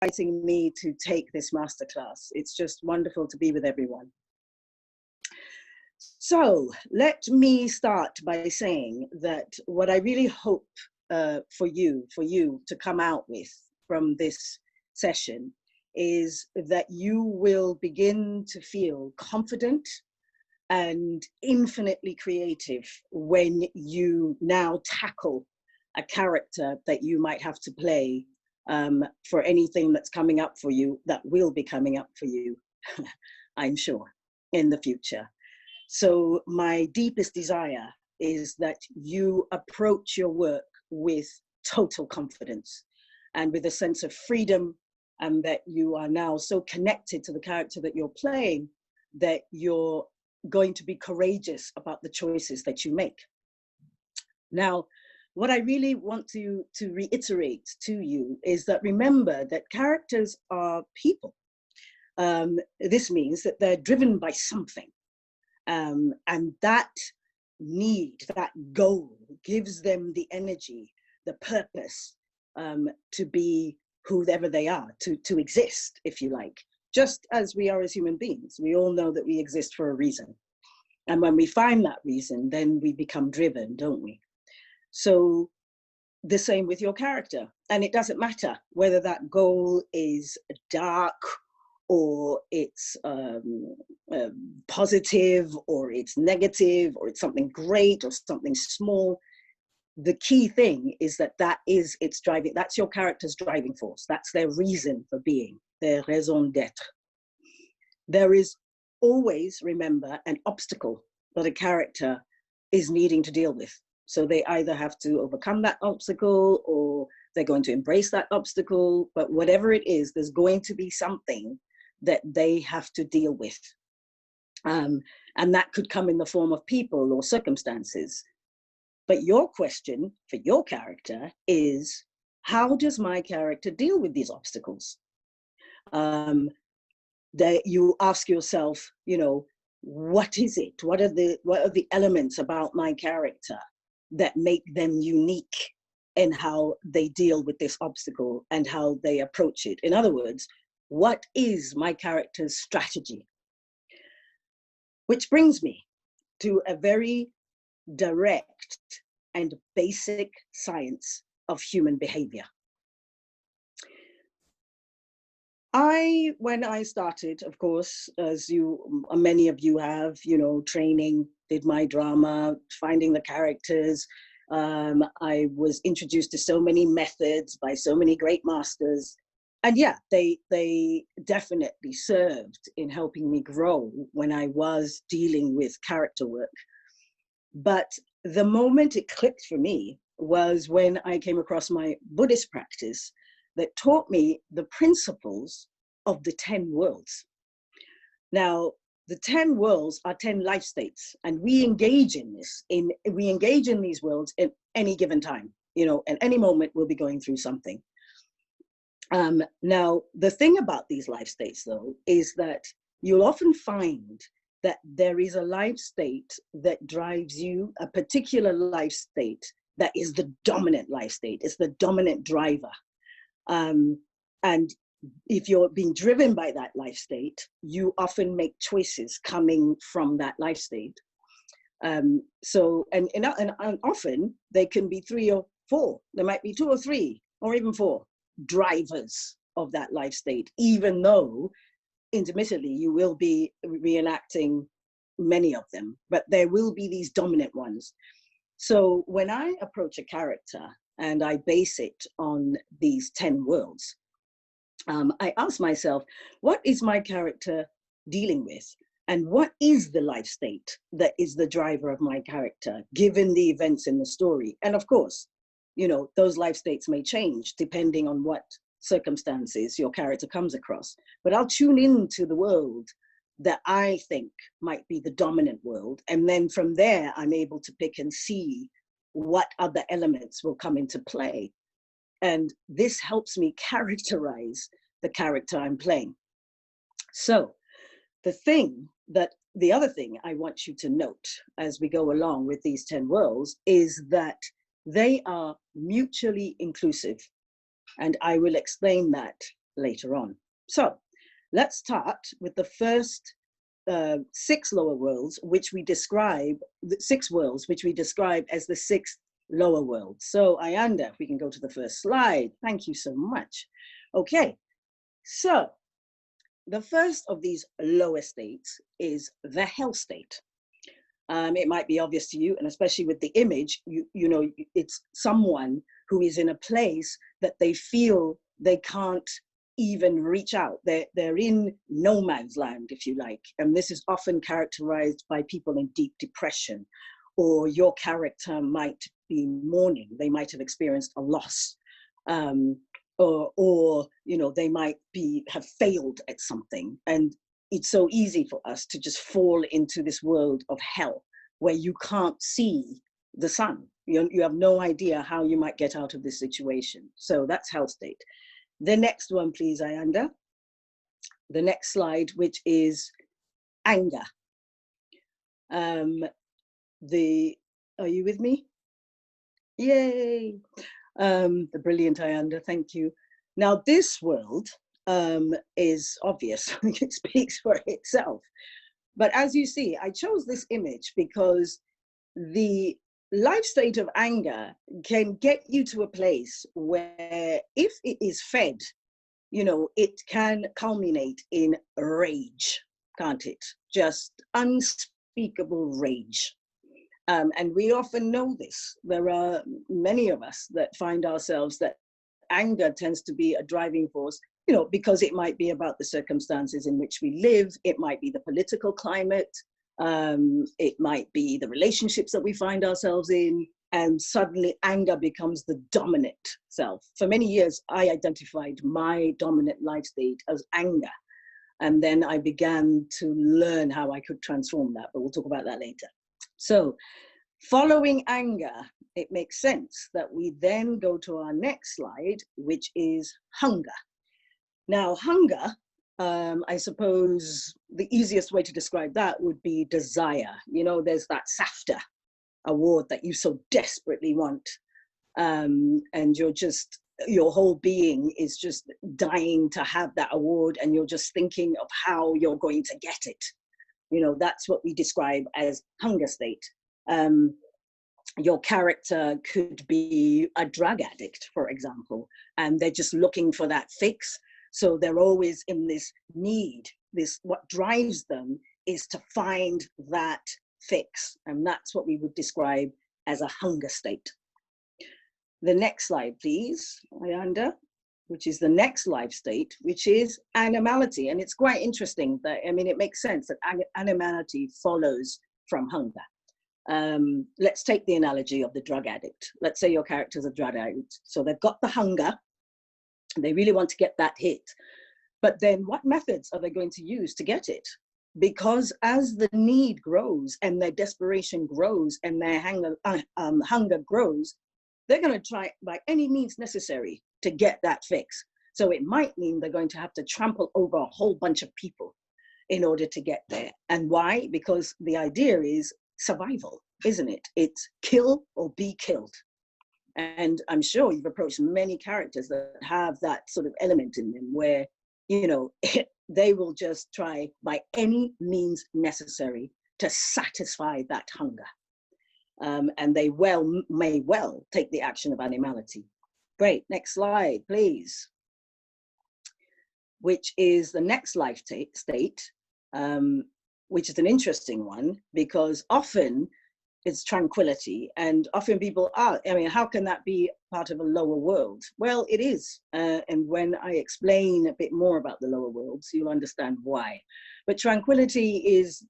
inviting me to take this masterclass. It's just wonderful to be with everyone. So let me start by saying that what I really hope for you to come out with from this session is that you will begin to feel confident and infinitely creative when you now tackle a character that you might have to play for anything that's coming up for you, that will be coming up for you, I'm sure, in the future. So my deepest desire is that you approach your work with total confidence and with a sense of freedom, and that you are now so connected to the character that you're playing that you're going to be courageous about the choices that you make. Now, what I really want to reiterate to you is that remember that characters are people. This means that they're driven by something. And that need, that goal, gives them the energy, the purpose to be whoever they are, to exist, if you like. Just as we are as human beings, we all know that we exist for a reason. And when we find that reason, then we become driven, don't we? So the same with your character. And it doesn't matter whether that goal is dark or it's positive, or it's negative, or it's something great, or something small. The key thing is that is its driving, that's your character's driving force. That's their reason for being, their raison d'être. There is always, remember, an obstacle that a character is needing to deal with. So they either have to overcome that obstacle, or they're going to embrace that obstacle. But whatever it is, there's going to be something that they have to deal with. And that could come in the form of people or circumstances. But your question for your character is, how does my character deal with these obstacles? That you ask yourself, you know, what is it? What are the elements about my character that make them unique in how they deal with this obstacle and how they approach it? In other words, what is my character's strategy? Which brings me to a very direct and basic science of human behavior. When I started, of course, as many of you have, you know, training, did my drama, finding the characters. I was introduced to so many methods by so many great masters. And yeah, they definitely served in helping me grow when I was dealing with character work. But the moment it clicked for me was when I came across my Buddhist practice that taught me the principles of the 10 worlds. Now, the 10 worlds are 10 life states, and we engage in these worlds at any given time. You know, at any moment we'll be going through something. Now, the thing about these life states, though, is that you'll often find that there is a life state that drives you, a particular life state that is the dominant life state. It's the dominant driver. And if you're being driven by that life state, you often make choices coming from that life state. And often they can be 3 or 4. There might be 2 or 3 or even 4 drivers of that life state, even though intermittently you will be reenacting many of them, but there will be these dominant ones. So when I approach a character and I base it on these 10 worlds, I ask myself, what is my character dealing with? And what is the life state that is the driver of my character, given the events in the story? And of course, you know, those life states may change depending on what circumstances your character comes across. But I'll tune into the world that I think might be the dominant world. And then from there, I'm able to pick and see what other elements will come into play. And this helps me characterize the character I'm playing. So the other thing I want you to note as we go along with these 10 worlds is that they are mutually inclusive. And I will explain that later on. So let's start with the first 6 lower worlds, which we describe, the 6 worlds, which we describe as the 6 lower worlds. So Ayanda, if we can go to the first slide. Thank you so much. Okay, so the first of these lower states is the hell state. It might be obvious to you, and especially with the image, you know, it's someone who is in a place that they feel they can't even reach out. They're in no man's land, if you like. And this is often characterized by people in deep depression, or your character might be mourning. They might have experienced a loss, or you know, they might have failed at something. And it's so easy for us to just fall into this world of hell where you can't see the sun. You have no idea how you might get out of this situation. So that's hell state. The next one, please, Ayanda. The next slide, which is anger. Are you with me? Yay. The brilliant Ayanda, thank you. Now this world is obvious, it speaks for itself. But as you see, I chose this image because the life state of anger can get you to a place where, if it is fed, you know, it can culminate in rage, can't it? Just unspeakable rage. And we often know this. There are many of us that find ourselves that anger tends to be a driving force, you know, because it might be about the circumstances in which we live. It might be the political climate. It might be the relationships that we find ourselves in. And suddenly anger becomes the dominant self. For many years, I identified my dominant life state as anger. And then I began to learn how I could transform that, but we'll talk about that later. So following anger, it makes sense that we then go to our next slide, which is hunger. Now, hunger, I suppose the easiest way to describe that would be desire. You know, there's that SAFTA award that you so desperately want. And your whole being is just dying to have that award, and you're just thinking of how you're going to get it. You know, that's what we describe as hunger state. Your character could be a drug addict, for example, and they're just looking for that fix. So they're always in this need. What drives them is to find that fix. And that's what we would describe as a hunger state. The next slide, please, Ayanda, which is the next life state, which is animality. And it's quite interesting that, I mean, it makes sense that animality follows from hunger. Let's take the analogy of the drug addict. Let's say your character's a drug addict. So they've got the hunger, they really want to get that hit. But then what methods are they going to use to get it? Because as the need grows and their desperation grows and their hunger grows, they're going to try by any means necessary to get that fix. So it might mean they're going to have to trample over a whole bunch of people in order to get there. And why? Because the idea is survival, isn't it? It's kill or be killed. And I'm sure you've approached many characters that have that sort of element in them where, you know, they will just try by any means necessary to satisfy that hunger. And they may well take the action of animality. Great, next slide, please. Which is the next life state, which is an interesting one, because often it's tranquility, and often people are, I mean, how can that be part of a lower world? Well, it is, and when I explain a bit more about the lower worlds, you'll understand why. But tranquility is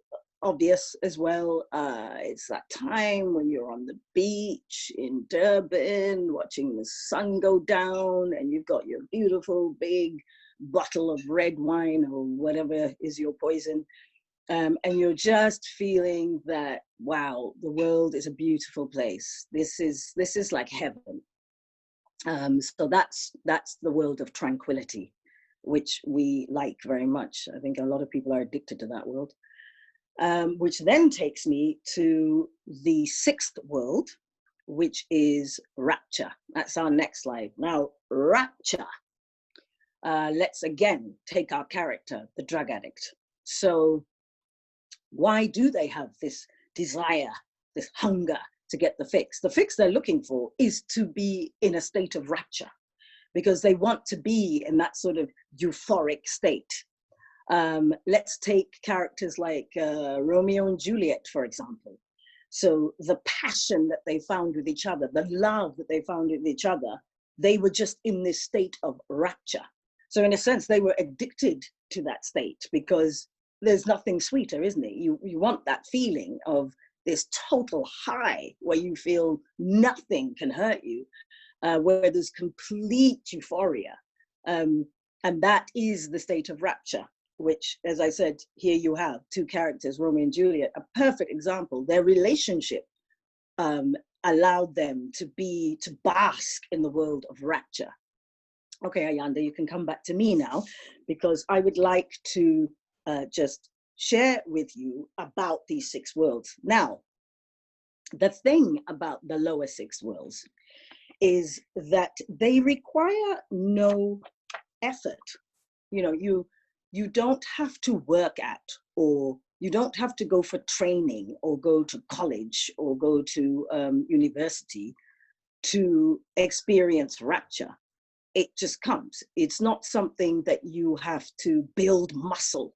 obvious as well. It's that time when you're on the beach in Durban, watching the sun go down, and you've got your beautiful big bottle of red wine or whatever is your poison. And you're just feeling that, wow, the world is a beautiful place. This is like heaven. So that's the world of tranquility, which we like very much. I think a lot of people are addicted to that world. Which then takes me to the 6th world, which is rapture. That's our next slide. Now, rapture. Let's again take our character, the drug addict. So why do they have this desire, this hunger to get the fix? The fix they're looking for is to be in a state of rapture, because they want to be in that sort of euphoric state. Let's take characters like Romeo and Juliet, for example. So the passion that they found with each other, the love that they found with each other, they were just in this state of rapture. So in a sense, they were addicted to that state, because there's nothing sweeter, isn't it? You want that feeling of this total high where you feel nothing can hurt you, where there's complete euphoria. And that is the state of rapture, which, as I said, here you have two characters, Romeo and Juliet, a perfect example. Their relationship allowed them to bask in the world of rapture. Okay, Ayanda, you can come back to me now, because I would like to just share with you about these 6 worlds. Now, the thing about the lower 6 worlds is that they require no effort. You know, you don't have to work at, or you don't have to go for training or go to college or go to university to experience rapture. It just comes. It's not something that you have to build muscle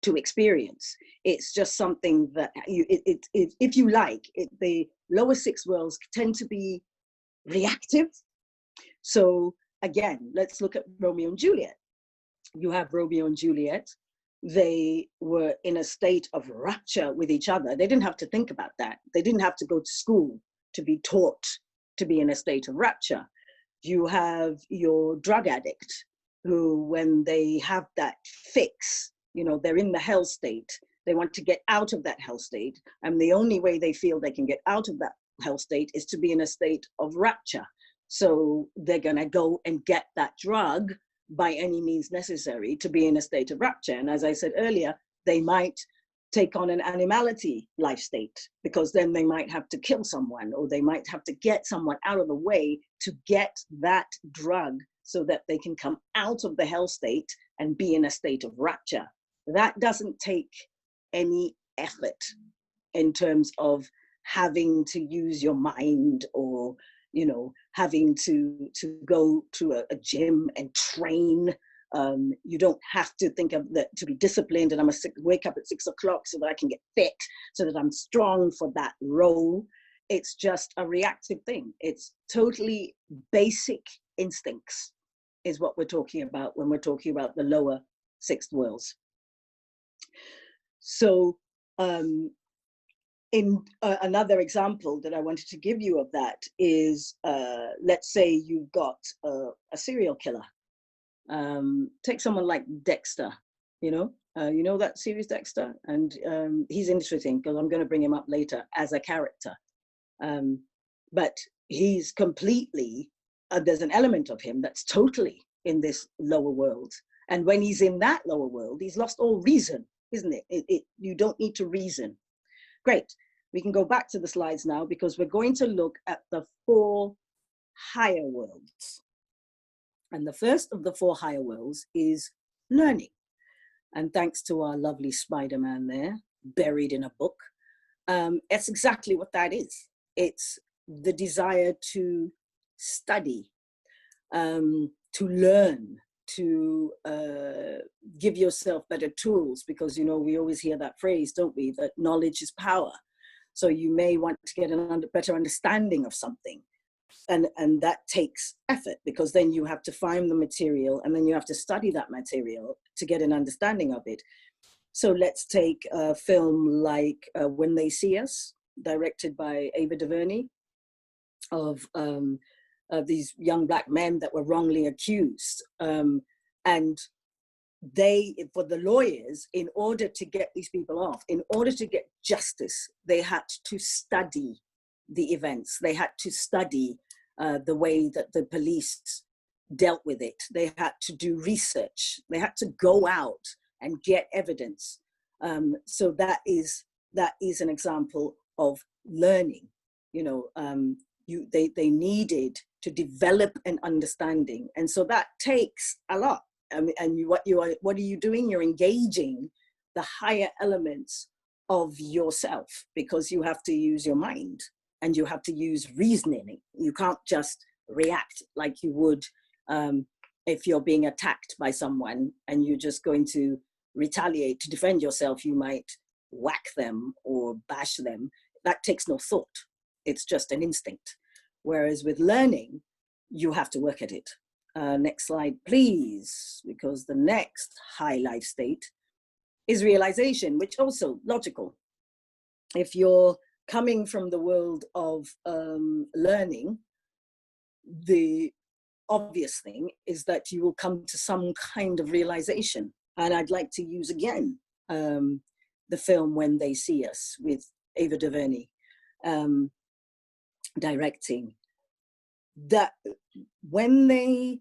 to experience. It's just something that if you like, the lower 6 worlds tend to be reactive. So again, let's look at Romeo and Juliet. You have Romeo and Juliet. They were in a state of rapture with each other. They didn't have to think about that. They didn't have to go to school to be taught to be in a state of rapture. You have your drug addict who, when they have that fix, you know, they're in the hell state. They want to get out of that hell state. And the only way they feel they can get out of that hell state is to be in a state of rapture. So they're going to go and get that drug by any means necessary to be in a state of rapture. And as I said earlier, they might take on an animality life state, because then they might have to kill someone, or they might have to get someone out of the way to get that drug so that they can come out of the hell state and be in a state of rapture. That doesn't take any effort in terms of having to use your mind, or, you know, having to go to a gym and train. You don't have to think of that to be disciplined, and I must wake up at 6 o'clock so that I can get fit, so that I'm strong for that role. It's just a reactive thing. It's totally basic instincts is what we're talking about when we're talking about the lower 6th worlds. So in another example that I wanted to give you of that is, let's say you've got a serial killer. Take someone like Dexter, you know that series Dexter, and he's interesting because I'm going to bring him up later as a character. But he's completely, there's an element of him that's totally in this lower world. And when he's in that lower world, he's lost all reason, isn't it? You don't need to reason. Great. We can go back to the slides now, because we're going to look at the 4 higher worlds. And the first of the 4 higher worlds is learning. And thanks to our lovely Spider-Man there, buried in a book, that's exactly what that is. It's the desire to study, to learn, to give yourself better tools, because, you know, we always hear that phrase, don't we, that knowledge is power. So you may want to get a better understanding of something. And that takes effort, because then you have to find the material, and then you have to study that material to get an understanding of it. So let's take a film like When They See Us, directed by Ava DuVernay, of these young Black men that were wrongly accused. And they, for the lawyers, in order to get these people off, in order to get justice, they had to study the events. They had to study the way that the police dealt with it. They had to do research. They had to go out and get evidence. So that is an example of learning. You know, they needed to develop an understanding, and so that takes a lot. what are you doing? You're engaging the higher elements of yourself, because you have to use your mind and you have to use reasoning. You can't just react like you would if you're being attacked by someone and you're just going to retaliate to defend yourself. You might whack them or bash them. That takes no thought. It's just an instinct. Whereas with learning, you have to work at it. Next slide, please, because the next high life state is realization, which also logical. If you're coming from the world of learning, the obvious thing is that you will come to some kind of realization. And I'd like to use again the film When They See Us with Ava DuVernay directing. That when they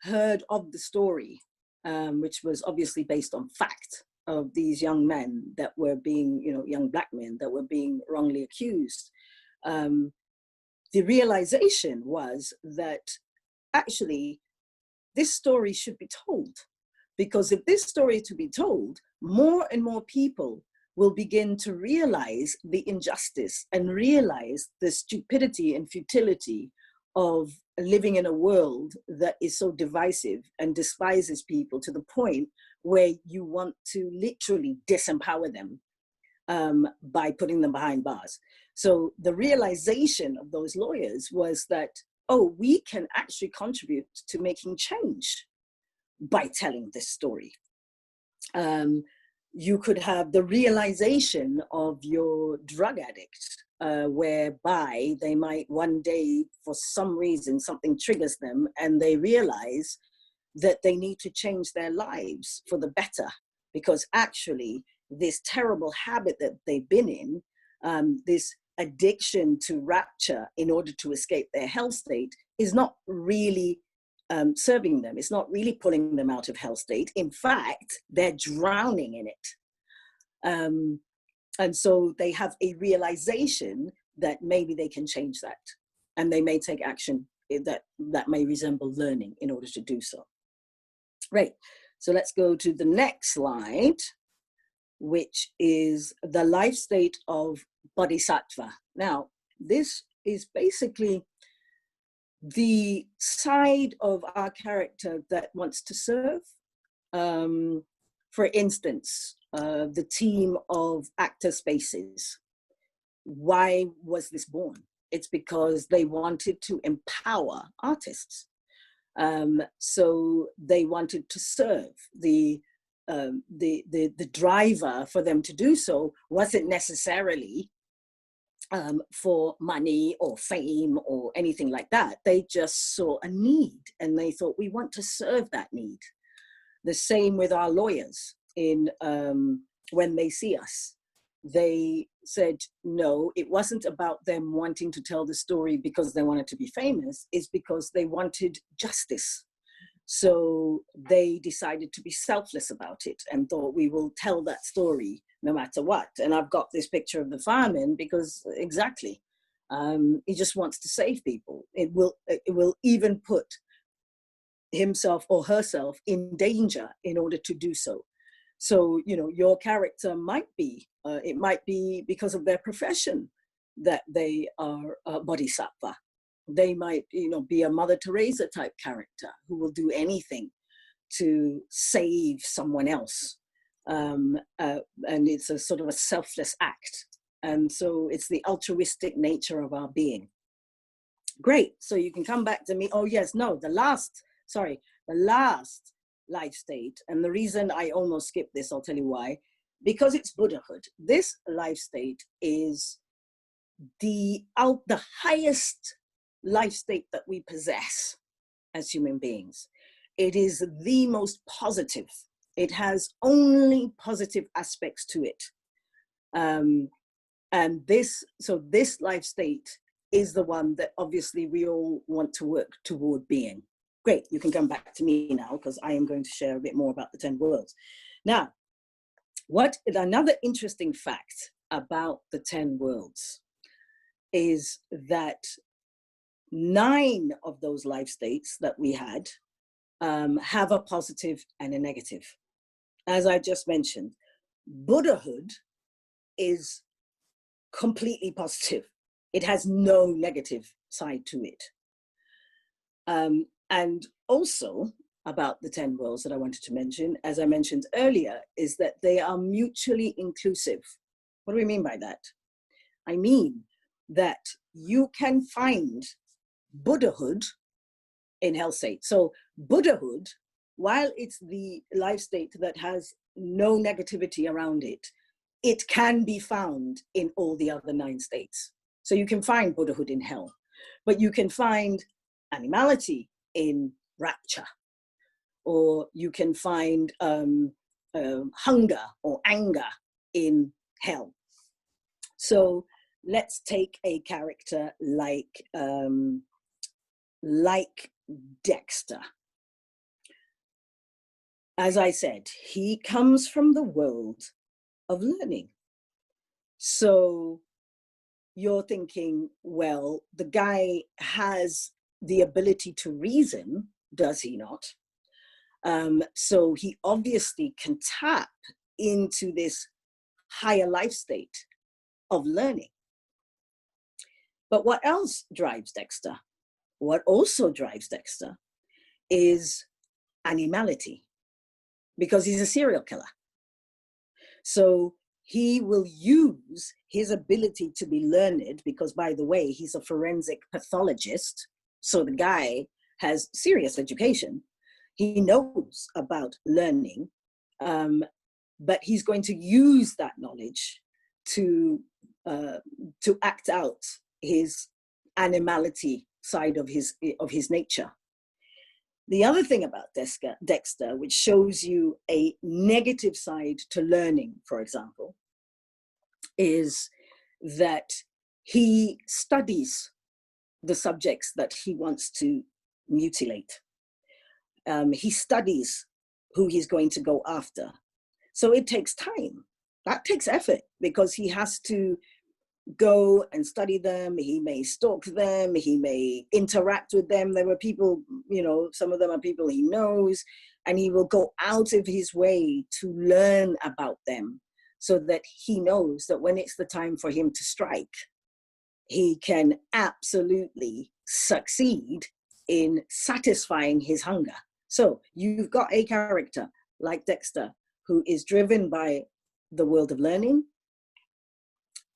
heard of the story, which was obviously based on fact, of these young men that were being, young black men that were being wrongly accused, the realization was that actually this story should be told. Because if this story is to be told, more and more people will begin to realize the injustice and realize the stupidity and futility of living in a world that is so divisive and despises people to the point where you want to literally disempower them by putting them behind bars. So the realization of those lawyers was that, oh, we can actually contribute to making change by telling this story. You could have the realization of your drug addict, whereby they might one day, for some reason, something triggers them and they realize that they need to change their lives for the better, because actually this terrible habit that they've been in, this addiction to rapture in order to escape their hell state, is not really serving them. It's not really pulling them out of hell state. In fact, they're drowning in it. And so they have a realization that maybe they can change that. And they may take action that may resemble learning in order to do so. Right, so let's go to the next slide, which is the life state of Bodhisattva. Now, this is basically the side of our character that wants to serve. For instance, the team of actor spaces. Why was this born? It's because they wanted to empower artists. So they wanted to serve. The driver for them to do so wasn't necessarily for money or fame or anything like that. They just saw a need and they thought, we want to serve that need. The same with our lawyers in When They See Us. They said, no, it wasn't about them wanting to tell the story because they wanted to be famous, it's because they wanted justice. So they decided to be selfless about it and thought, we will tell that story no matter what. And I've got this picture of the fireman because exactly, he just wants to save people. It will even put himself or herself in danger in order to do so. So, your character might be, it might be because of their profession that they are a bodhisattva. They might, be a Mother Teresa type character who will do anything to save someone else. And it's a sort of a selfless act. And so it's the altruistic nature of our being. Great, so you can come back to me. Oh yes, no, the last life state, and the reason I almost skipped this, I'll tell you why, because it's Buddhahood. This life state is the highest life state that we possess as human beings. It is the most positive. It has only positive aspects to it. And this life state is the one that obviously we all want to work toward being. Great, you can come back to me now because I am going to share a bit more about the 10 worlds. Now, another interesting fact about the 10 worlds is that 9 of those life states that we had have a positive and a negative. As I just mentioned, Buddhahood is completely positive. It has no negative side to it. And also about the 10 worlds that I wanted to mention, as I mentioned earlier, is that they are mutually inclusive. What do we mean by that? I mean that you can find Buddhahood in hell state. So Buddhahood, while it's the life state that has no negativity around it, it can be found in all the other 9 states. So you can find Buddhahood in hell, but you can find animality in rapture, or you can find hunger or anger in hell. So let's take a character like Dexter. As I said, he comes from the world of learning. So you're thinking, well, the guy has the ability to reason, does he not? So he obviously can tap into this higher life state of learning. But what else drives Dexter? What also drives Dexter is animality, because he's a serial killer. So he will use his ability to be learned, because, by the way, he's a forensic pathologist. So the guy has serious education. He knows about learning, but he's going to use that knowledge to act out his animality side of his nature. The other thing about Dexter, which shows you a negative side to learning, for example, is that he studies the subjects that he wants to mutilate. He studies who he's going to go after. So it takes time. That takes effort, because he has to go and study them. He may stalk them. He may interact with them. There were people, some of them are people he knows, and he will go out of his way to learn about them, so that he knows that when it's the time for him to strike, he can absolutely succeed in satisfying his hunger. So you've got a character like Dexter who is driven by the world of learning,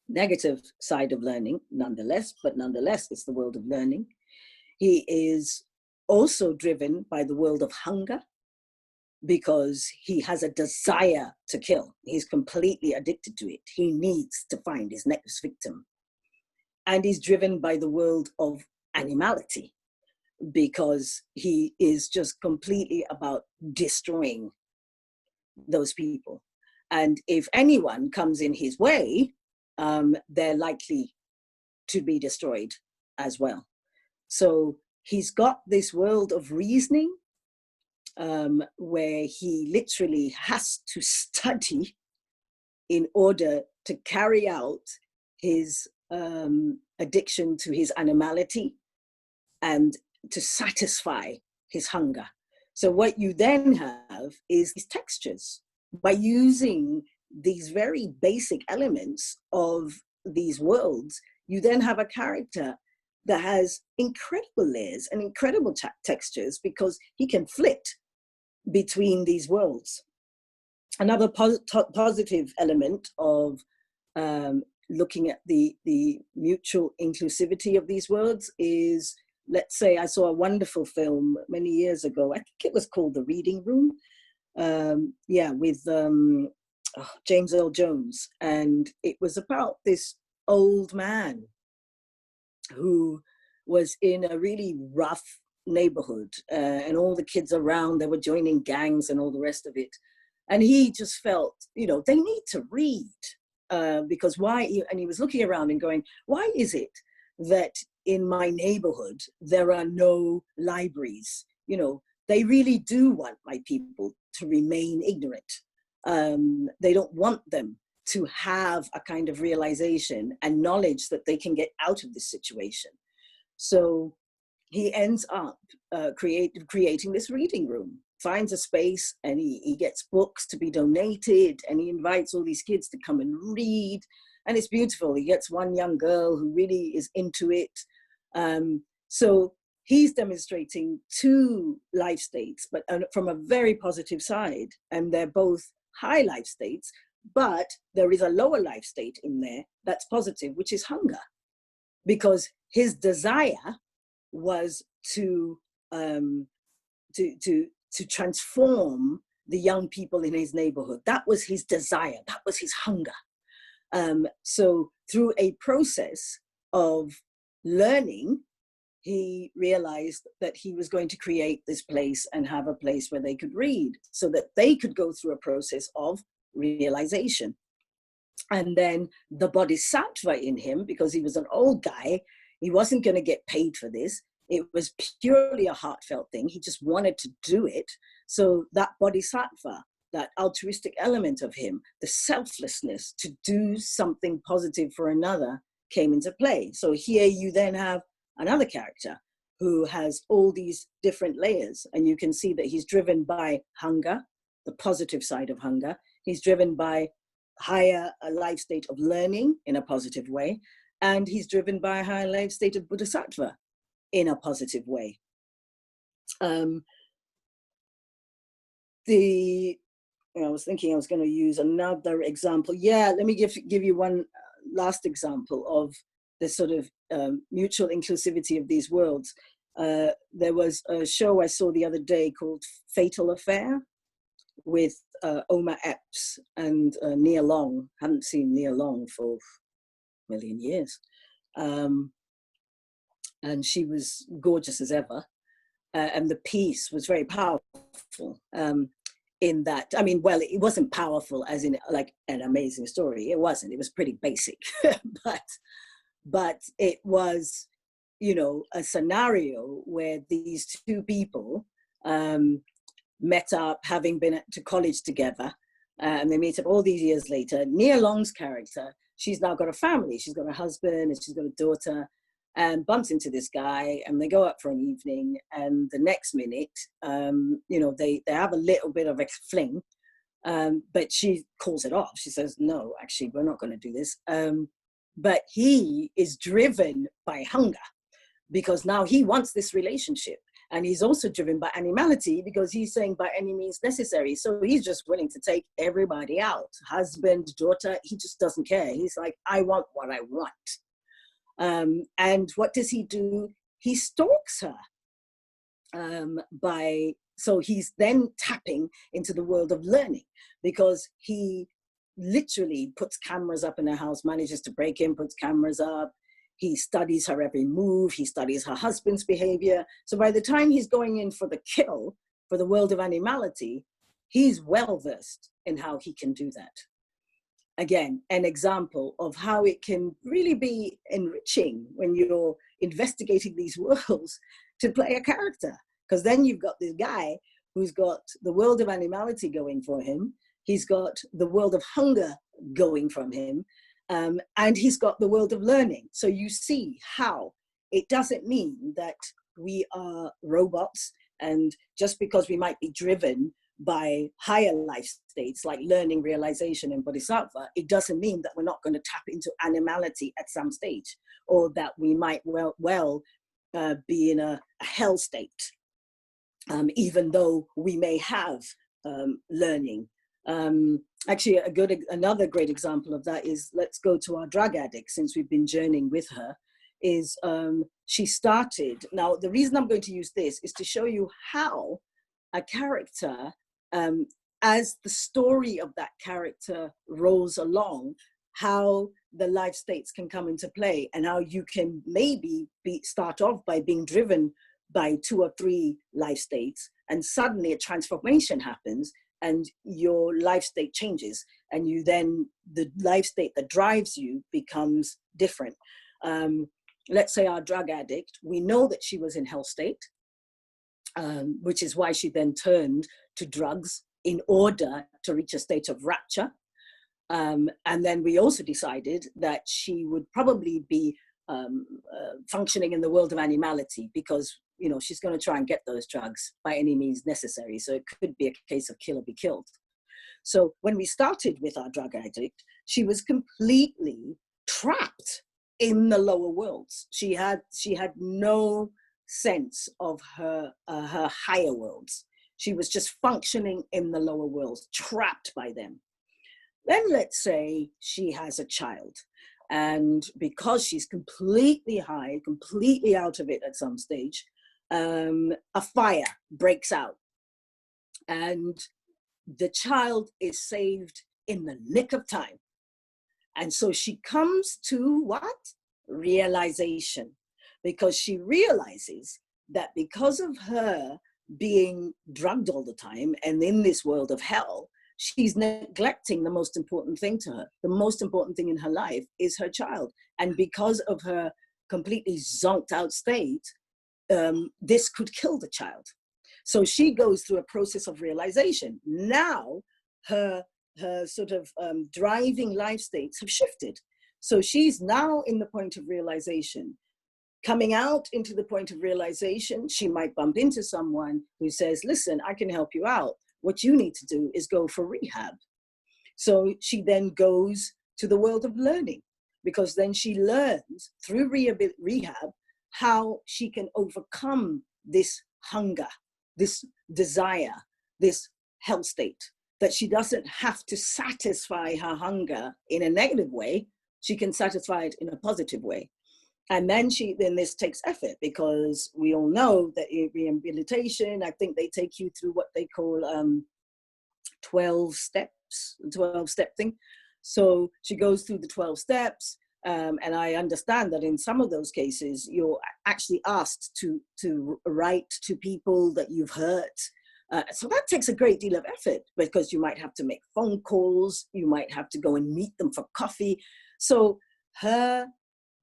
negative side of learning nonetheless, but nonetheless it's the world of learning. He is also driven by the world of hunger, because he has a desire to kill. He's completely addicted to it. He needs to find his next victim. And he's driven by the world of animality, because he is just completely about destroying those people. And if anyone comes in his way, they're likely to be destroyed as well. So he's got this world of reasoning, where he literally has to study in order to carry out his addiction to his animality and to satisfy his hunger. So what you then have is these textures. By using these very basic elements of these worlds, you then have a character that has incredible layers and incredible textures, because he can flit between these worlds. Another positive element of looking at the mutual inclusivity of these worlds is, let's say I saw a wonderful film many years ago. I think it was called The Reading Room. With James Earl Jones. And it was about this old man who was in a really rough neighborhood, and all the kids around, they were joining gangs and all the rest of it. And he just felt, they need to read, because why? And he was looking around and going, why is it that in my neighborhood there are no libraries? They really do want my people to remain ignorant. They don't want them to have a kind of realization and knowledge that they can get out of this situation. So he ends up creating this reading room, finds a space, and he gets books to be donated, and he invites all these kids to come and read. And it's beautiful. He gets one young girl who really is into it. So he's demonstrating two life states, but from a very positive side. And they're both high life states, but there is a lower life state in there that's positive, which is hunger. Because his desire was to transform the young people in his neighborhood. That was his desire. That was his hunger. So through a process of learning, he realized that he was going to create this place and have a place where they could read, so that they could go through a process of realization. And then the bodhisattva in him, because he was an old guy, he wasn't going to get paid for this. It was purely a heartfelt thing. He just wanted to do it. So that bodhisattva, that altruistic element of him, the selflessness to do something positive for another, came into play. So here you then have another character who has all these different layers, and you can see that he's driven by hunger, the positive side of hunger. He's driven by a life state of learning in a positive way, and he's driven by a higher life state of bodhisattva in a positive way. I was thinking I was going to use another example. Yeah, let me give you one last example of this sort of mutual inclusivity of these worlds. There was a show I saw the other day called Fatal Affair with Omar Epps and Nia Long. Hadn't seen Nia Long for a million years. And she was gorgeous as ever. And the piece was very powerful in that, I mean, well, it wasn't powerful as in like an amazing story. It wasn't, it was pretty basic, but it was, you know, a scenario where these two people met up, having been to college together, and they meet up all these years later. Nia Long's character, she's now got a family. She's got a husband and she's got a daughter, and bumps into this guy, and they go out for an evening, and the next minute, you know, they have a little bit of a fling, but she calls it off. She says, no, actually, we're not going to do this. But he is driven by hunger, because now he wants this relationship. And he's also driven by animality, because he's saying by any means necessary. So he's just willing to take everybody out, husband, daughter, he just doesn't care. He's like, I want what I want. And what does he do? He stalks her so he's then tapping into the world of learning, because he literally puts cameras up in her house, manages to break in, puts cameras up. He studies her every move. He studies her husband's behavior. So by the time he's going in for the kill, for the world of animality, he's well-versed in how he can do that. Again, an example of how it can really be enriching when you're investigating these worlds to play a character. Because then you've got this guy who's got the world of animality going for him. He's got the world of hunger going from him. And he's got the world of learning. So you see how it doesn't mean that we are robots, and just because we might be driven by higher life states like learning, realization, and bodhisattva, it doesn't mean that we're not going to tap into animality at some stage, or that we might be in a hell state, even though we may have learning. Actually, another great example of that is, let's go to our drug addict, since we've been journeying with her, is she started. Now, the reason I'm going to use this is to show you how a character, as the story of that character rolls along, how the life states can come into play, and how you can maybe start off by being driven by 2 or 3 life states, and suddenly a transformation happens, and your life state changes, and you then, the life state that drives you becomes different. Let's say our drug addict, we know that she was in hell state, which is why she then turned to drugs in order to reach a state of rapture. And then we also decided that she would probably be functioning in the world of animality, because she's going to try and get those drugs by any means necessary. So it could be a case of kill or be killed. So when we started with our drug addict, she was completely trapped in the lower worlds. She had no sense of her higher worlds. She was just functioning in the lower worlds, trapped by them. Then let's say she has a child, and because she's completely high, completely out of it at some stage, a fire breaks out, and the child is saved in the nick of time. And so she comes to what? Realization, because she realizes that because of her being drugged all the time and in this world of hell, she's neglecting the most important thing to her. The most important thing in her life is her child. And because of her completely zonked out state, this could kill the child. So she goes through a process of realization. Now her sort of driving life states have shifted. So she's now in the point of realization. Coming out into the point of realization, she might bump into someone who says, listen, I can help you out. What you need to do is go for rehab. So she then goes to the world of learning, because then she learns through rehab how she can overcome this hunger, this desire, this hell state, that she doesn't have to satisfy her hunger in a negative way. She can satisfy it in a positive way. And then this takes effort, because we all know that in rehabilitation, I think they take you through what they call 12 steps, 12-step thing. So she goes through the 12 steps. And I understand that in some of those cases, you're actually asked to write to people that you've hurt. So that takes a great deal of effort, because you might have to make phone calls, you might have to go and meet them for coffee. So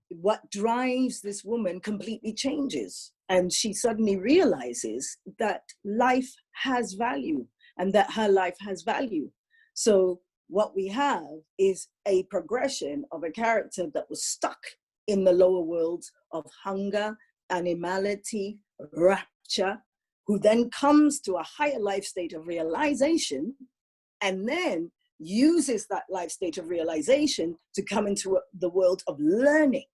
what drives this woman completely changes. And she suddenly realizes that life has value, and that her life has value. So what we have is a progression of a character that was stuck in the lower worlds of hunger, animality, rapture, who then comes to a higher life state of realization, and then uses that life state of realization to come into the world of learning.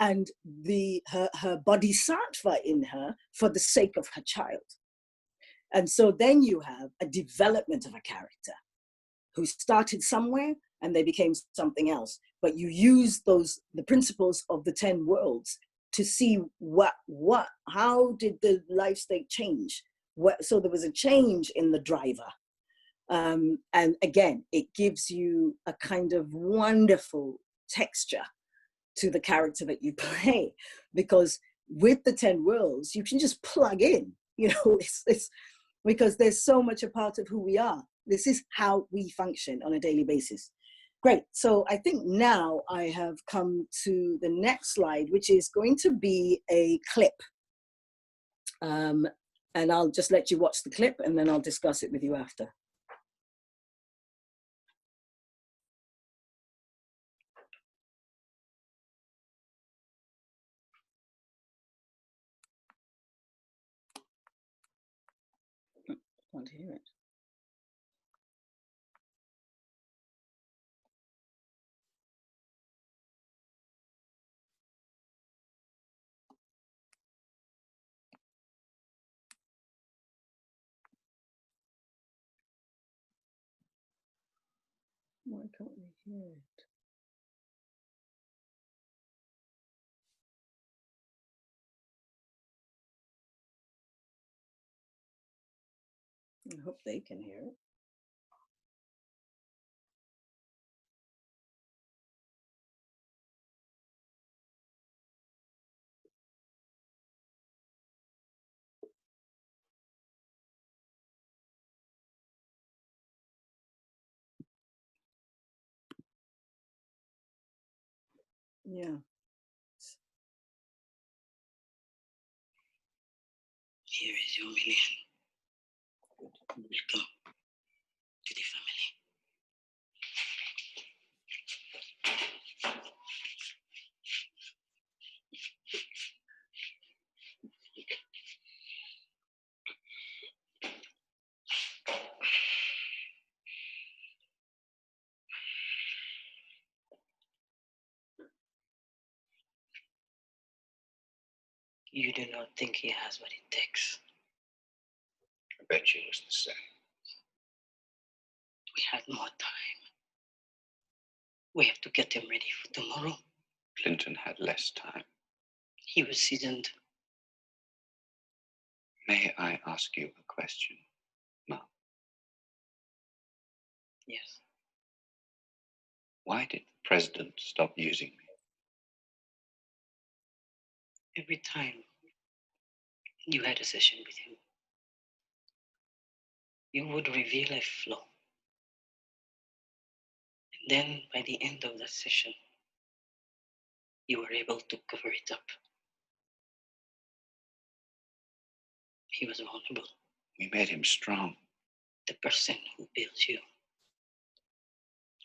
And her bodhisattva in her for the sake of her child. And so then you have a development of a character who started somewhere and they became something else. But you use the principles of the 10 worlds to see how did the life state change? So there was a change in the driver. And again, it gives you a kind of wonderful texture to the character that you play, because with the 10 worlds, you can just plug in, it's because there's so much a part of who we are. This is how we function on a daily basis. Great. So I think now I have come to the next slide, which is going to be a clip. And I'll just let you watch the clip, and then I'll discuss it with you after. I want to hear it. Why can't we hear it? I hope they can hear it. Yeah. Here is your million. Good. Welcome to the family. You do not think he has what it takes? I bet you was the same. We have more time. We have to get him ready for tomorrow. Clinton had less time. He was seasoned. May I ask you a question, Mom? Yes. Why did the president stop using me? Every time you had a session with him, you would reveal a flaw. And then by the end of that session, you were able to cover it up. He was vulnerable. We made him strong. The person who built you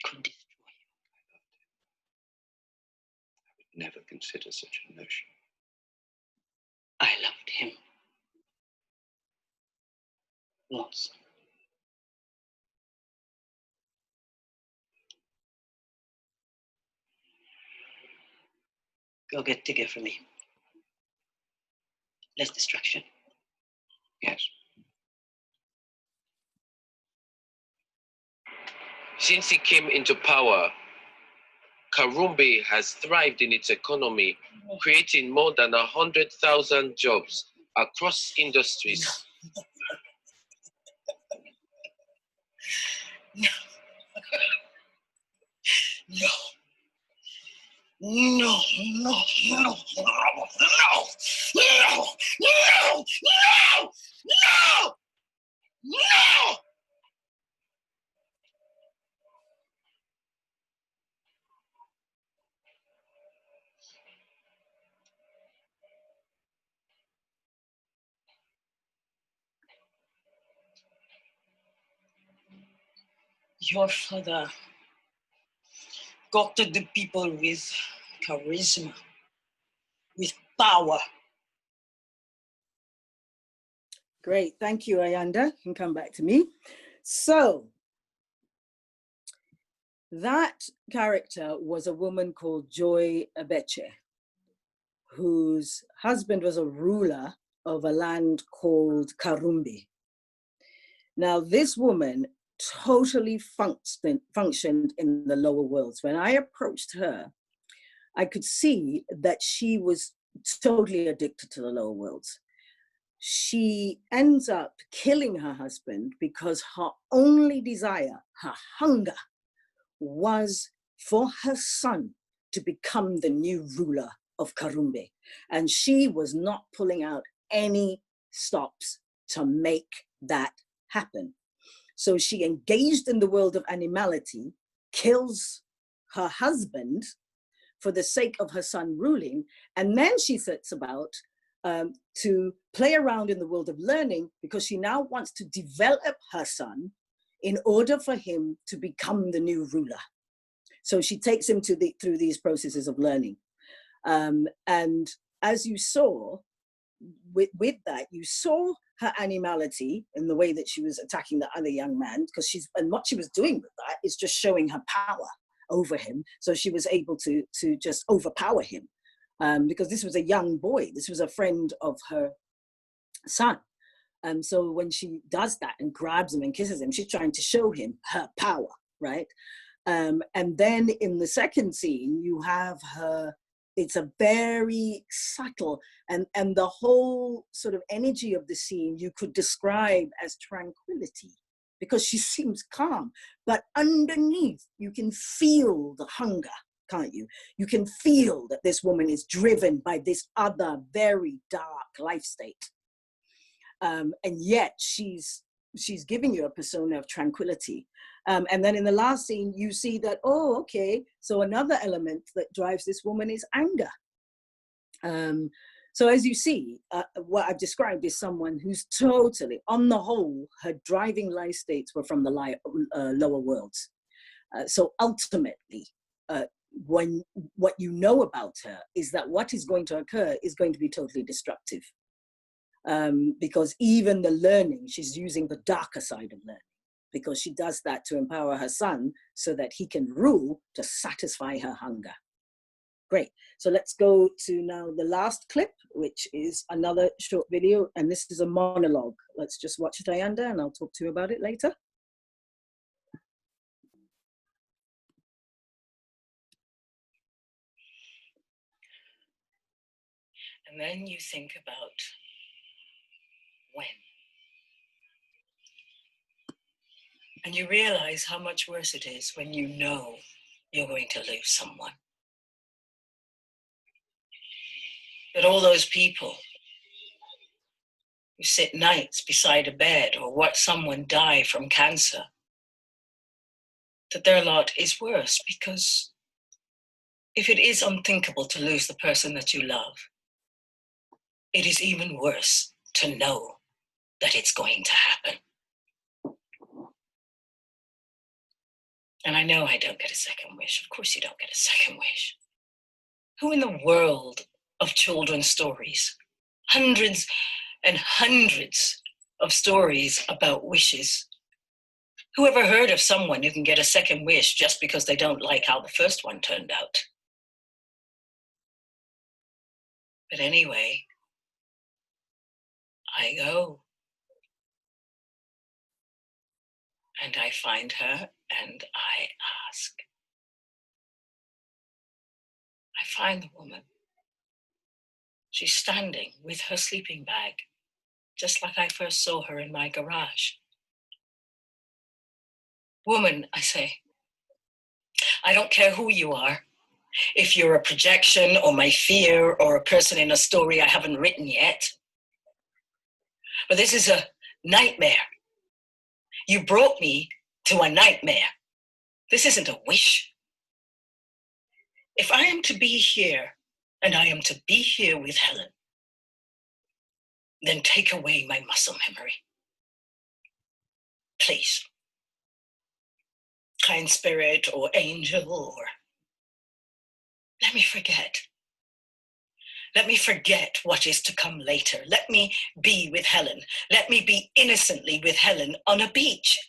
could destroy you. I would never consider such a notion. I loved him. Once. Go get Tigger for me. Less distraction. Yes. Since he came into power, Karumbe has thrived in its economy, creating more than 100,000 jobs across industries. No. No. No, no, no, no, no, no, no, no, no, no. Your father got to the people with charisma, with power. Great, thank you, Ayanda. You can come back to me. So, that character was a woman called Joy Abeche, whose husband was a ruler of a land called Karumbi. Now, this woman totally functioned in the lower worlds. When I approached her, I could see that she was totally addicted to the lower worlds. She ends up killing her husband because her only desire, her hunger, was for her son to become the new ruler of Karumbe. And she was not pulling out any stops to make that happen. So she engaged in the world of animality, kills her husband for the sake of her son ruling, and then she sets about to play around in the world of learning because she now wants to develop her son in order for him to become the new ruler. So she takes him through these processes of learning. And as you saw, with that, you saw her animality in the way that she was attacking the other young man, because and what she was doing with that is just showing her power over him. So she was able to just overpower him, because this was a young boy. This was a friend of her son. So when she does that and grabs him and kisses him, she's trying to show him her power, right? And then in the second scene, you have her. It's a very subtle, and the whole sort of energy of the scene you could describe as tranquility, because she seems calm, but underneath you can feel the hunger, can't you? You can feel that this woman is driven by this other very dark life state. And yet she's giving you a persona of tranquility. And then in the last scene, you see that, oh, okay, so another element that drives this woman is anger. So as you see, what I've described is someone who's totally, on the whole, her driving life states were from the lower worlds. So ultimately, when what you know about her is that what is going to occur is going to be totally destructive. Because even the learning, she's using the darker side of learning, because she does that to empower her son so that he can rule to satisfy her hunger. Great. So let's go to now the last clip, which is another short video, and this is a monologue. Let's just watch it, Ayanda, and I'll talk to you about it later. And then you think about when. And you realize how much worse it is when you know you're going to lose someone. That all those people who sit nights beside a bed or watch someone die from cancer, that their lot is worse, because if it is unthinkable to lose the person that you love, it is even worse to know that it's going to happen. And I know I don't get a second wish. Of course you don't get a second wish. Who in the world of children's stories, hundreds and hundreds of stories about wishes, who ever heard of someone who can get a second wish just because they don't like how the first one turned out? But anyway, I go. And I find her and I ask. I find the woman. She's standing with her sleeping bag, just like I first saw her in my garage. Woman, I say, I don't care who you are, if you're a projection or my fear or a person in a story I haven't written yet, but this is a nightmare. You brought me to a nightmare. This isn't a wish. If I am to be here, and I am to be here with Helen, then take away my muscle memory. Please. Kind spirit or angel, or let me forget. Let me forget what is to come later. Let me be with Helen. Let me be innocently with Helen on a beach.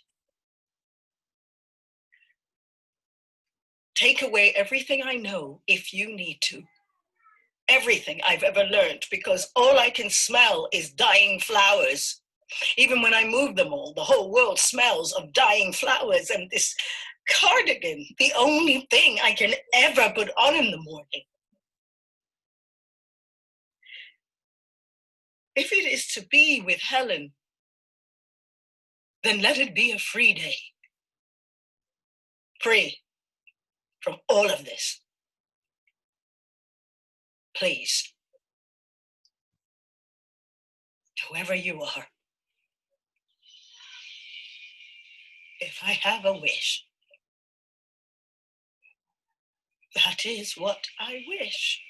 Take away everything I know if you need to. Everything I've ever learned, because all I can smell is dying flowers. Even when I move them all, the whole world smells of dying flowers, and this cardigan, the only thing I can ever put on in the morning. If it is to be with Helen, then let it be a free day. Free from all of this. Please. Whoever you are, if I have a wish, that is what I wish.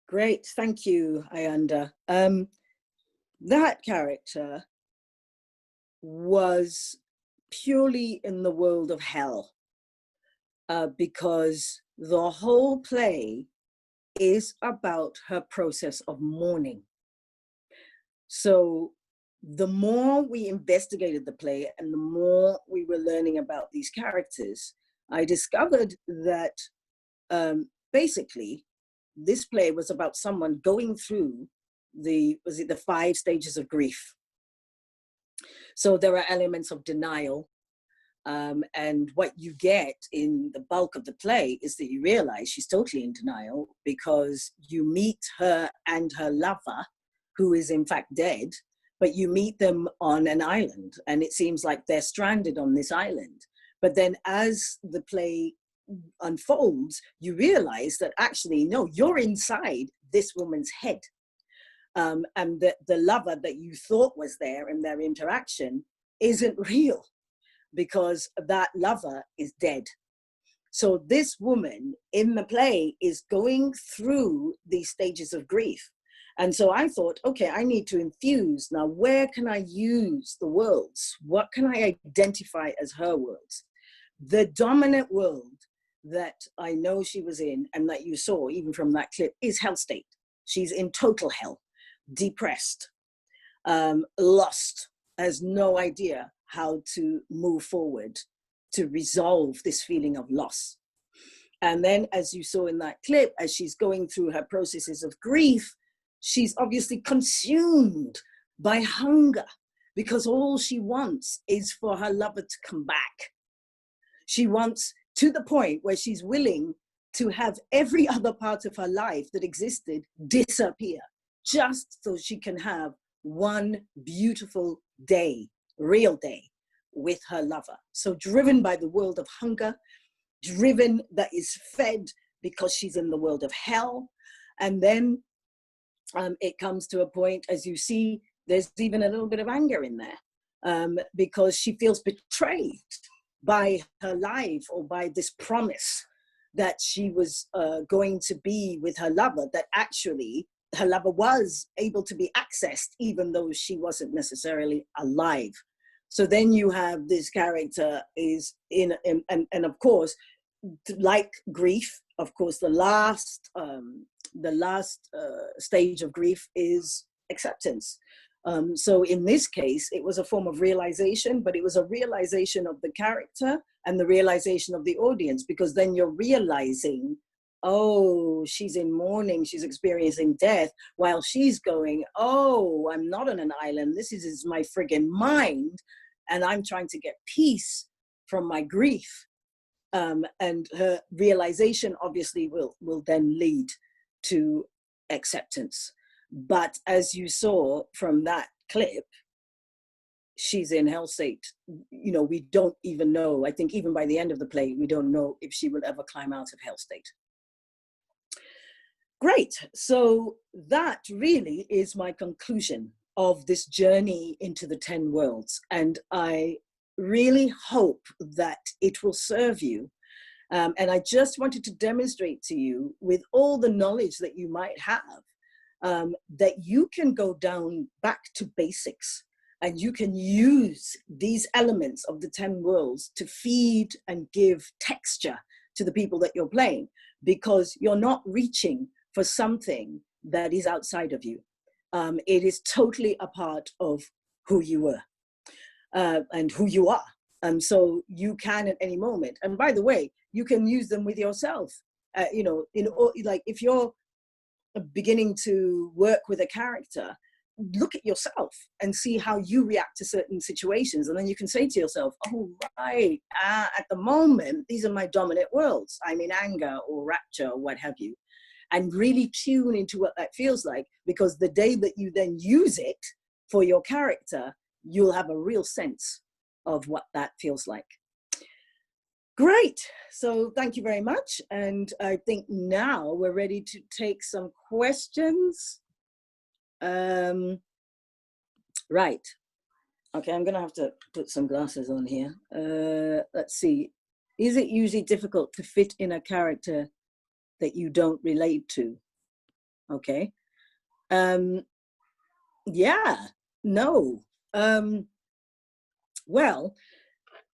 Great, thank you, Ayanda. That character was purely in the world of hell, because the whole play is about her process of mourning. So the more we investigated the play and the more we were learning about these characters, I discovered that basically this play was about someone going through the 5 stages of grief. So there are elements of denial, and what you get in the bulk of the play is that you realize she's totally in denial, because you meet her and her lover, who is in fact dead, but you meet them on an island, and it seems like they're stranded on this island. But then as the play unfolds, you realize that actually, no, you're inside this woman's head. And that the lover that you thought was there in their interaction isn't real, because that lover is dead. So this woman in the play is going through these stages of grief. And so I thought, okay, I need to infuse. Now, where can I use the worlds? What can I identify as her worlds? The dominant world that I know she was in, and that you saw even from that clip, is hell state. She's in total hell, depressed, lost, has no idea how to move forward. to resolve this feeling of loss. And then, as you saw in that clip, as she's going through her processes of grief, she's obviously consumed by hunger, because all she wants is for her lover to come back. She wants, to the point where she's willing to have every other part of her life that existed disappear, just so she can have one beautiful day, real day, with her lover. So driven by the world of hunger, driven, that is fed because she's in the world of hell. And then it comes to a point, as you see, there's even a little bit of anger in there, because she feels betrayed by her life, or by this promise that she was going to be with her lover, that actually her lover was able to be accessed even though she wasn't necessarily alive. So then you have this character is in, and of course, like grief, of course, the last stage of grief is acceptance. So in this case, it was a form of realization, but it was a realization of the character and the realization of the audience, because then you're realizing, oh, she's in mourning, she's experiencing death, while she's going, oh, I'm not on an island, this is my friggin' mind, and I'm trying to get peace from my grief. And her realization obviously will then lead to acceptance. But as you saw from that clip, she's in hell state. You know, we don't even know, I think even by the end of the play, we don't know if she will ever climb out of hell state. Great, so that really is my conclusion of this journey into the 10 worlds. And I really hope that it will serve you. And I just wanted to demonstrate to you, with all the knowledge that you might have, that you can go down back to basics, and you can use these elements of the 10 worlds to feed and give texture to the people that you're playing, because you're not reaching for something that is outside of you. It is totally a part of who you were and who you are. So you can at any moment, and by the way, you can use them with yourself. You know, like if you're beginning to work with a character, look at yourself and see how you react to certain situations. And then you can say to yourself, oh, right, at the moment, these are my dominant worlds. I'm in anger or rapture or what have you. And really tune into what that feels like, because the day that you then use it for your character, you'll have a real sense of what that feels like. Great, so thank you very much. And I think now we're ready to take some questions. Right, okay, I'm gonna have to put some glasses on here. Let's see, is it usually difficult to fit in a character that you don't relate to? Okay, yeah, no. Well,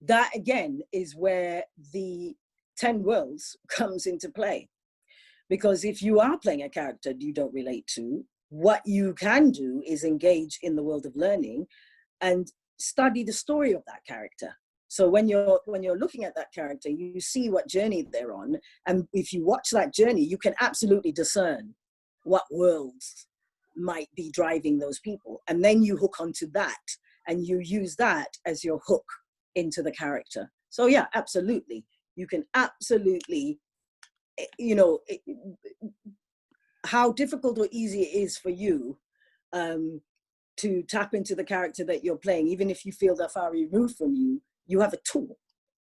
that again is where the 10 worlds comes into play. Because if you are playing a character you don't relate to, what you can do is engage in the world of learning and study the story of that character. So when you're looking at that character, you see what journey they're on. And if you watch that journey, you can absolutely discern what worlds might be driving those people. And then you hook onto that and you use that as your hook into the character. So yeah, absolutely. You can absolutely, you know, how difficult or easy it is for you to tap into the character that you're playing, even if you feel they're far removed from you, you have a tool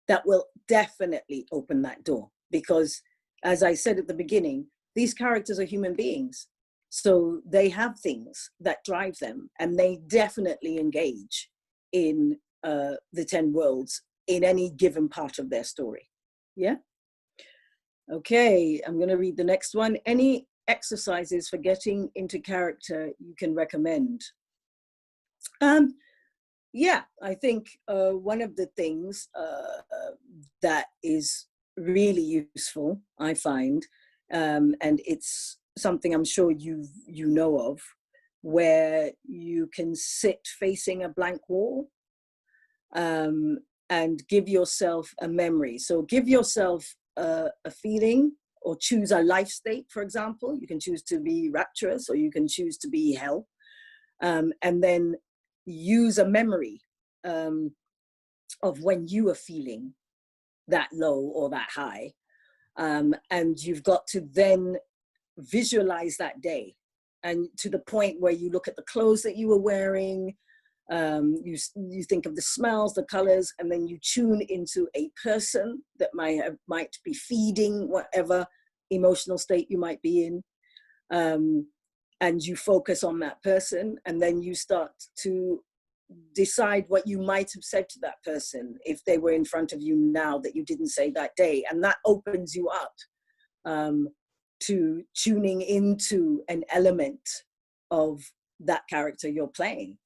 that will definitely open that door. Because as I said at the beginning, these characters are human beings. So they have things that drive them, and they definitely engage in the 10 worlds in any given part of their story. Yeah? Okay, I'm gonna read the next one. Any exercises for getting into character you can recommend? Yeah, I think one of the things that is really useful, I find, and it's something I'm sure you know of, where you can sit facing a blank wall. and give yourself a memory. So give yourself a feeling, or choose a life state, for example. You can choose to be rapturous, or you can choose to be hell. And then use a memory of when you were feeling that low or that high. And you've got to then visualize that day, and to the point where you look at the clothes that you were wearing, you think of the smells, the colors, and then you tune into a person that might be feeding whatever emotional state you might be in, and you focus on that person, and then you start to decide what you might have said to that person if they were in front of you now that you didn't say that day. And that opens you up to tuning into an element of that character you're playing.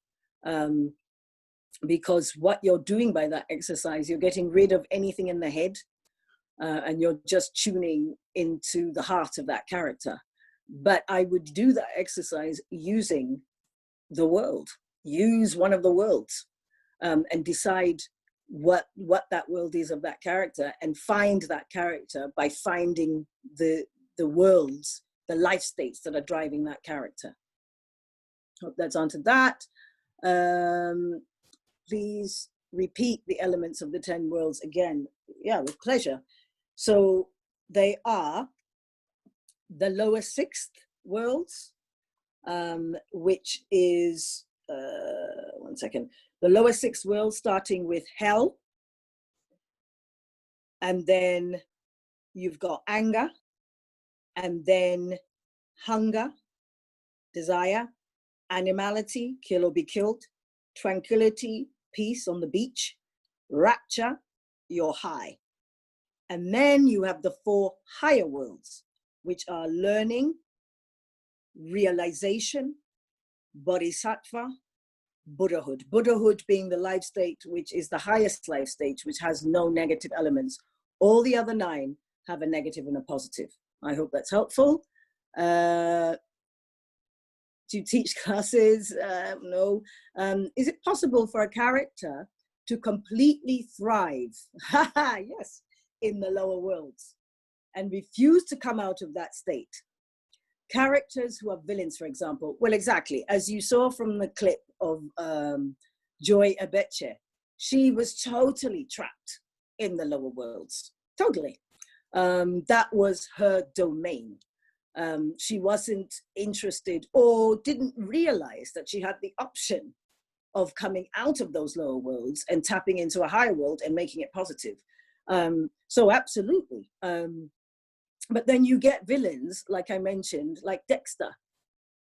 Because what you're doing by that exercise, you're getting rid of anything in the head, and you're just tuning into the heart of that character. But I would do that exercise using the world. Use one of the worlds, and decide what that world is of that character, and find that character by finding the worlds, the life states that are driving that character. Hope that's answered that. Please repeat the elements of the 10 worlds again. Yeah, with pleasure. So they are the lower sixth worlds, which is, one second, the lower sixth world starting with hell. And then you've got anger, and then hunger, desire, animality, kill or be killed, tranquility, peace on the beach, rapture, you're high. And then you have the 4 higher worlds, which are learning, realization, bodhisattva, Buddhahood. Buddhahood being the life state, which is the highest life state, which has no negative elements. All the other 9 have a negative and a positive. I hope that's helpful. Do you teach classes? No. Is it possible for a character to completely thrive? Yes, in the lower worlds, and refuse to come out of that state? Characters who are villains, for example, well, exactly, as you saw from the clip of Joy Abeche, she was totally trapped in the lower worlds, totally. That was her domain. She wasn't interested or didn't realize that she had the option of coming out of those lower worlds and tapping into a higher world and making it positive. So absolutely. But then you get villains, like I mentioned, like Dexter,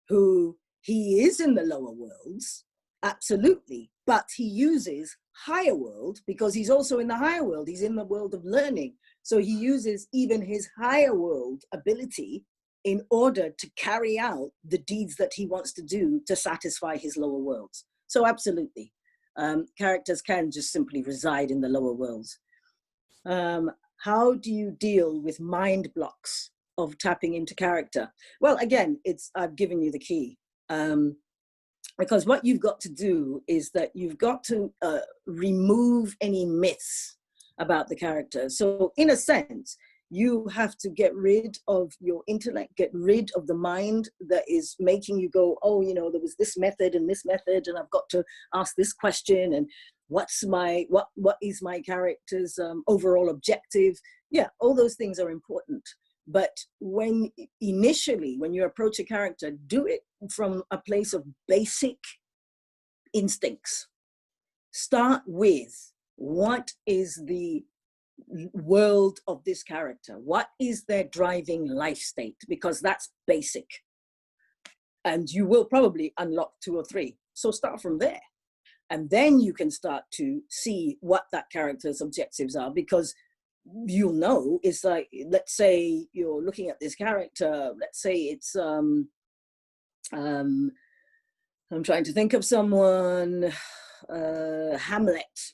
who he is in the lower worlds, absolutely, but he uses higher world because he's also in the higher world. He's in the world of learning. So he uses even his higher world ability in order to carry out the deeds that he wants to do to satisfy his lower worlds. So absolutely, characters can just simply reside in the lower worlds. How do you deal with mind blocks of tapping into character? Well, again, I've given you the key. Because what you've got to do is that you've got to remove any myths about the character. So in a sense, you have to get rid of your intellect, get rid of the mind that is making you go, oh, you know, there was this method, and I've got to ask this question, and what is my character's overall objective? Yeah, all those things are important. But when you approach a character, do it from a place of basic instincts. Start with, what is the world of this character? What is their driving life state? Because that's basic. And you will probably unlock 2 or 3. So start from there. And then you can start to see what that character's objectives are, because you'll know, it's like, let's say you're looking at this character, let's say it's, I'm trying to think of someone, Hamlet,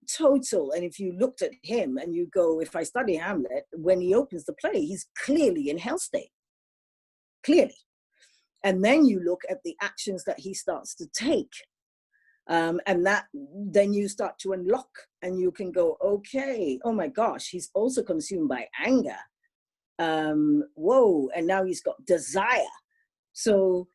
total. And if you looked at him and you go, if I study Hamlet, when he opens the play, he's clearly in hell state, clearly. And then you look at the actions that he starts to take. And that then you start to unlock, and you can go, okay, oh my gosh, he's also consumed by anger. Whoa, and now he's got desire. So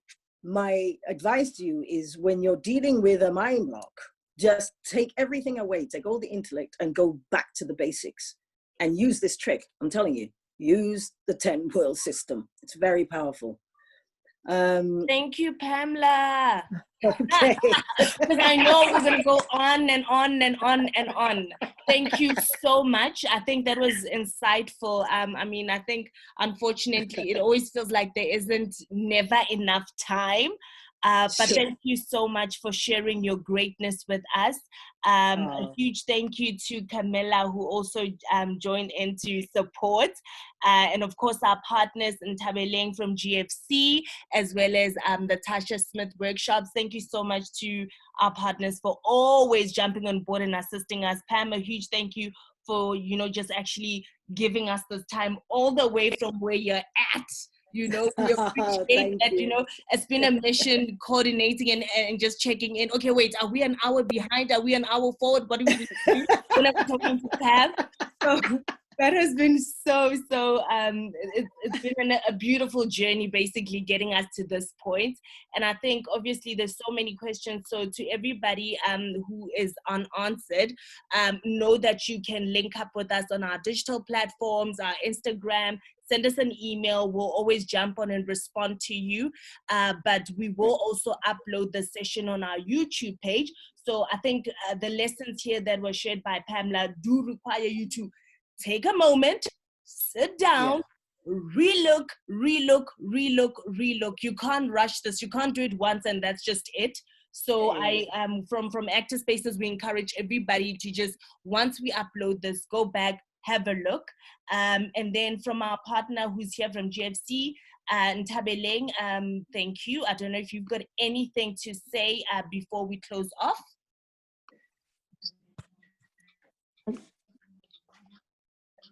my advice to you is, when you're dealing with a mind block, just take everything away, take all the intellect and go back to the basics and use this trick. I'm telling you, use the 10 world system. It's very powerful. Thank you, Pamela. Okay. Because I know we're going to go on and on and on and on. Thank you so much. I think that was insightful. I mean, I think, unfortunately, it always feels like there isn't never enough time. But thank you so much for sharing your greatness with us. A huge thank you to Camilla, who also joined in to support. And of course, our partners in Tabeleng from GFC, as well as the Tasha Smith Workshops. Thank you so much to our partners for always jumping on board and assisting us. Pam, a huge thank you for, just actually giving us this time all the way from where you're at. We appreciate that, it's been a mission coordinating and just checking in. Okay, wait, are we an hour behind? Are we an hour forward? What do we need to do whenever talking to Pam? So that has been it's been a beautiful journey, basically getting us to this point. And I think obviously there's so many questions. So to everybody who is unanswered, know that you can link up with us on our digital platforms, our Instagram. Send us an email. We'll always jump on and respond to you. But we will also upload the session on our YouTube page. So I think the lessons here that were shared by Pamela do require you to take a moment, sit down, relook. You can't rush this. You can't do it once and that's just it. So I from Actor Spaces, we encourage everybody to just, once we upload this, go back, have a look. And then from our partner who's here from GFC, Ntabeleng, thank you. I don't know if you've got anything to say before we close off.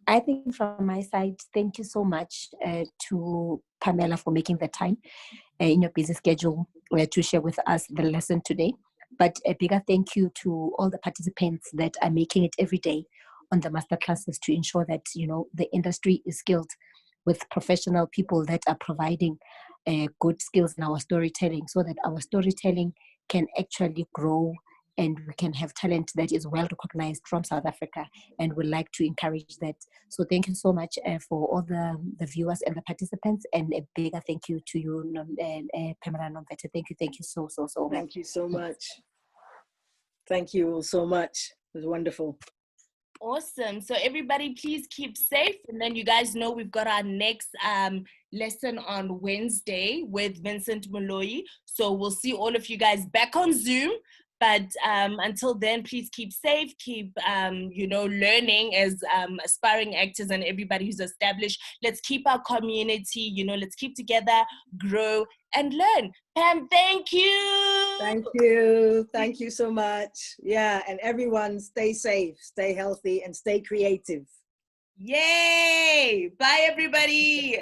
I think from my side, thank you so much to Pamela for making the time in your busy schedule to share with us the lesson today. But a bigger thank you to all the participants that are making it every day on the masterclasses to ensure that, the industry is skilled with professional people that are providing good skills in our storytelling, so that our storytelling can actually grow and we can have talent that is well recognized from South Africa, and would like to encourage that. So thank you so much for all the viewers and the participants, and a bigger thank you to you, Pamela Nomvete. Thank you so much. Thank you so much. Thank you all so much. It was wonderful. Awesome. So everybody, please keep safe. And then you guys know we've got our next lesson on Wednesday with Vincent Moloi. So we'll see all of you guys back on Zoom. But until then, please keep safe, keep, learning as aspiring actors and everybody who's established. Let's keep our community, let's keep together, grow, and learn. Pam, thank you. Thank you. Thank you so much. Yeah, and everyone stay safe, stay healthy, and stay creative. Yay! Bye, everybody.